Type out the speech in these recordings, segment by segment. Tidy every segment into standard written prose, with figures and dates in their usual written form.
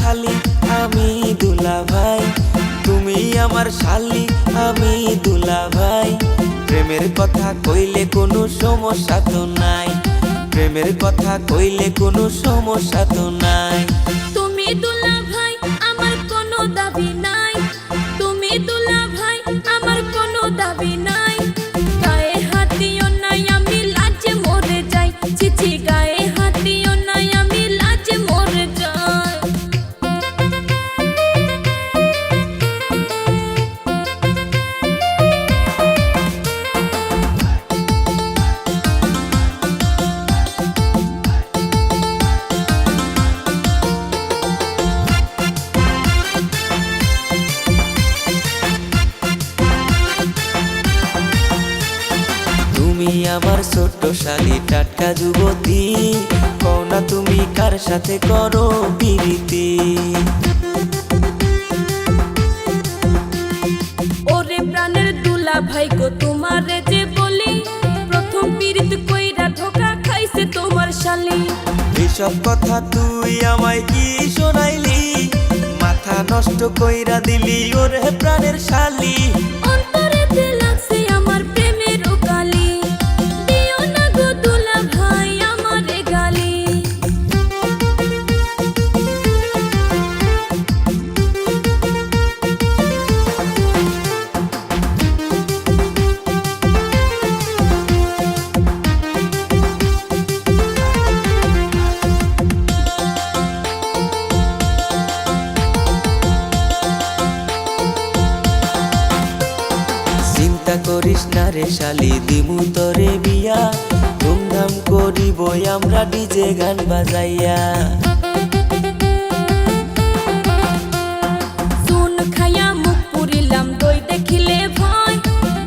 শালি আমি দুলাভাই, তুমি আমার শালি আমি দুলাভাই। প্রেমের কথা কইলে কোনো সমস্যা তো নাই, প্রেমের কথা কইলে কোনো সমস্যা তো নাই। তুমি দুলাভাই আমার কোনো দাবি নাই, তুমি দুলাভাই আমার কোনো দাবি নাই। গায়ে হাতিও নাই আমি লাজে মরে যাই, চিঠি গায়ে হাতিও নাই আমি লাজে মরে যাই। তুমি আমার ছোট্ট শালি টাটকা যুবতী, কও না তুমি কার সাথে করো প্রীতি। ওরে প্রাণের দুলাভাই গো তোমারে যে বলি, প্রথম পীড়িত কইরা ধোকা খাইছে তোমার শালি। এসব কথা তুই আমায় কি শোনাইলি, মাথা নষ্ট কইরা দিলি ওরে প্রাণের শালি। অন্তরেতে লাগছে আমার প্রেমের কালি, দিও না গো দুলাভাই আমারে গালি। চিন্তা করিস না রে শালি, দিমু তোরে বিয়া, ধুমধাম করিব আমরা ডিজে গান বাজাইয়া। চুন খাইয়া মুখ পুরিলাম দই দেখিলে ভয়,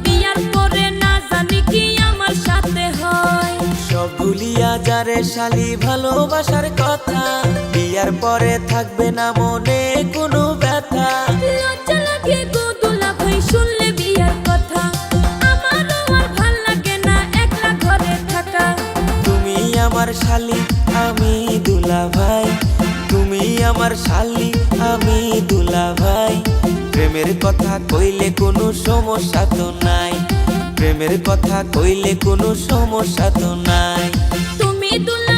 বিয়ার পরে না জানি কি আমার সাথে হয়। সব ভুলিয়া যারে শালি ভালোবাসার কথা, বিয়ার পরে থাকবে না মনে কোনো ব্যথা। লজ্জা লাগে গো দুলাভাই শুনলে বিয়ার কথা, আমারও আর ভাল লাগে না একলা ঘরে থাকা। তুমি আমার শালি আমি দুলাভাই, তুমি আমার শালি আমি দুলাভাই। প্রেমের কথা কইলে কোনো সমস্যা তো নাই, প্রেমের কথা কইলে কোনো সমস্যা তো নাই। তুমি দুলা